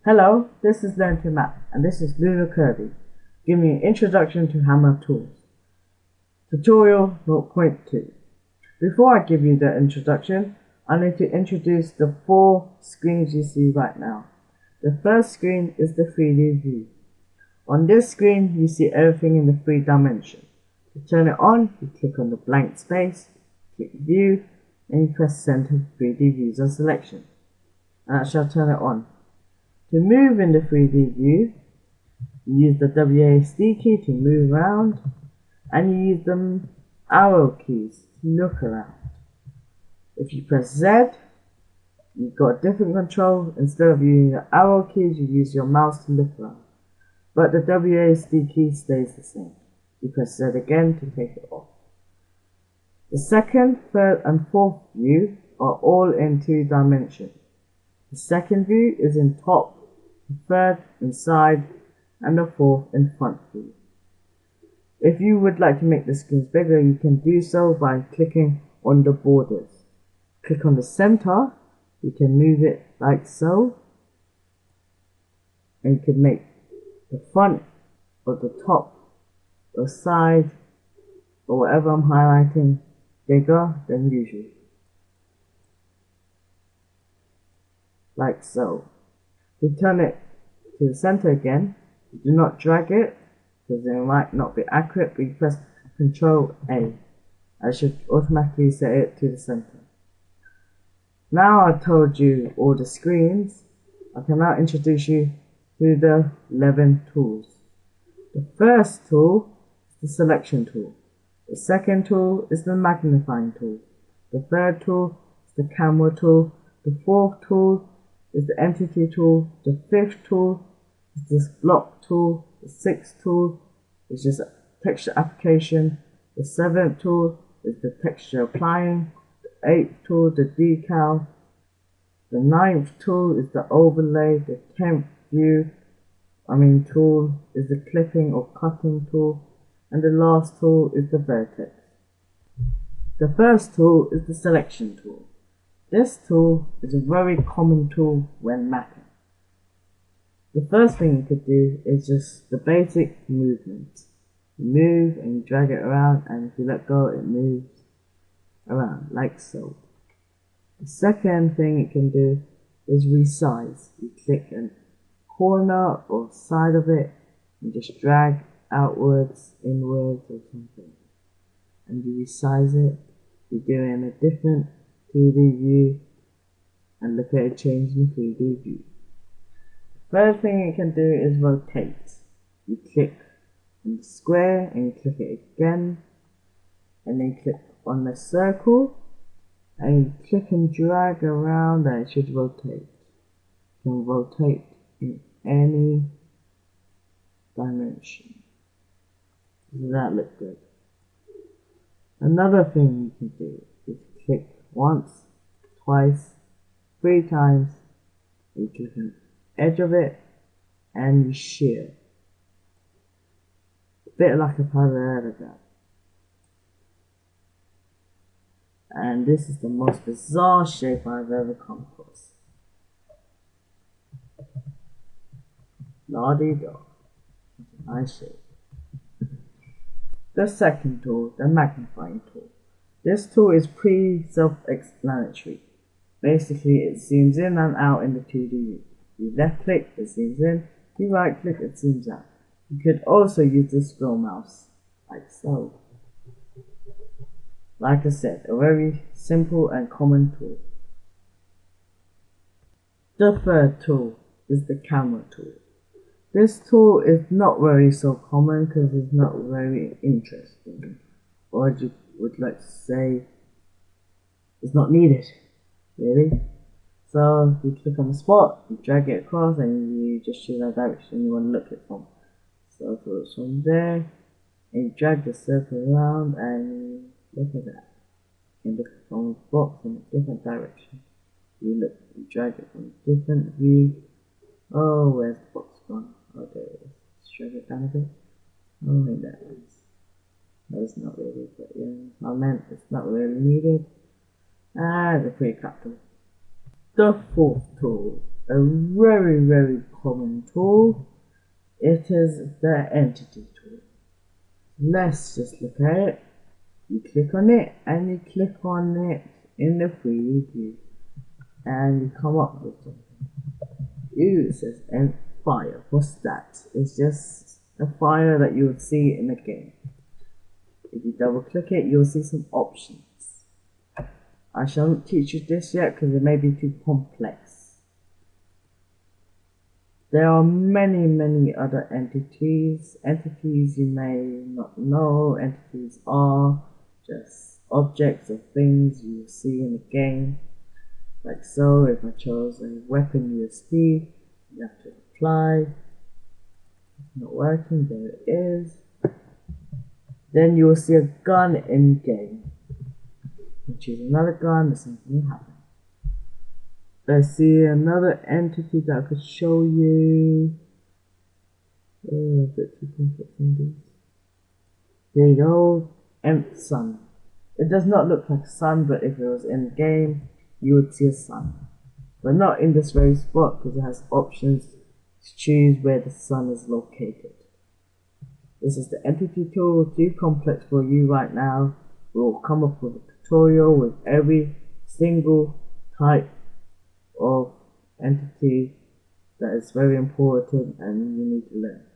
Hello, this is L2Map, and this is LunarKirby, giving you an introduction to Hammer tools. Tutorial 0.2. Before I give you the introduction, I need to introduce the 4 screens you see right now. The first screen is the 3D view. On this screen, you see everything in the 3 dimension. To turn it on, you click on the blank space, click View, and you press Center 3D Views on Selection, and that shall turn it on. To move in the 3D view, you use the WASD key to move around, and you use the arrow keys to look around. If you press Z, you've got a different control. Instead of using the arrow keys, you use your mouse to look around. But the WASD key stays the same. You press Z again to take it off. The second, third, and fourth view are all in 2 dimensions. The second view is in top, the third in side, and the fourth in front view. If you would like to make the screens bigger, you can do so by clicking on the borders. Click on the center, you can move it like so, and you can make the front or the top or side or whatever I'm highlighting bigger than usual. Like so. To turn it to the center again, you do not drag it because it might not be accurate, but you press Ctrl A. I should automatically set it to the center. Now I've told you all the screens, I can now introduce you to the 11 tools. The first tool is the selection tool. The second tool is the magnifying tool. The third tool is the camera tool. The fourth tool is the entity tool. The fifth tool is this block tool. The sixth tool is just a texture application. The seventh tool is the texture applying. The eighth tool, the decal. The ninth tool is the overlay. The 10th tool is the clipping or cutting tool. And the last tool is the vertex. The first tool is the selection tool. This tool is a very common tool when mapping. The first thing you could do is just the basic movement. You move and you drag it around, and if you let go it moves around like so. The second thing it can do is resize. You click a corner or side of it and just drag outwards, inwards or something, and you resize it. You do it in a different 2D view and look at it change in 3D view. The third thing it can do is rotate. You click on the square and you click it again, and then click on the circle and you click and drag around and it should rotate. You can rotate in any dimension. Does that look good? Another thing you can do is click once, twice, 3 times, you click on the edge of it and you shear. A bit like a parallelogram. And this is the most bizarre shape I've ever come across. La-dee-da. Nice shape. The second tool, the magnifying tool. This tool is pretty self-explanatory. Basically, it zooms in and out in the 2D view. You left click, it zooms in. You right click, it zooms out. You could also use the scroll mouse, like so. Like I said, a very simple and common tool. The third tool is the camera tool. This tool is not very so common because it's not very interesting, or you would like to say it's not needed, really. So you click on the spot, you drag it across, and you just choose that direction you want to look at from. So if it's from there, and you drag the circle around, and look at that. You look from the box in a different direction. You drag it from a different view. Oh, where's the box gone? Oh, there it is. Shrug it down a bit. Oh, in that is. That's not really, but yeah, I meant it's not really needed. Ah, the pretty cut tool. The fourth tool a very common tool. It is the entity tool. Let's just look at it. You click on it and you click on it in the free view and you come up with something. It says and fire. What's that? It's just a fire that you would see in a game. If you double click it, you'll see some options. I shan't teach you this yet because it may be too complex. There are many other entities. Entities you may not know. Entities are just objects or things you see in the game. Like so, if I chose a weapon USP, you have to apply. It's not working, there it is. Then you will see a gun in game. You choose another gun, the same thing will happen. Let's see another entity that I could show you. A bit too complex on these. There you go, sun. It does not look like a sun, but if it was in game, you would see a sun. But not in this very spot because it has options to choose where the sun is located. This is the entity tool, too complex for you right now. We'll come up with a tutorial with every single type of entity that is very important and you need to learn.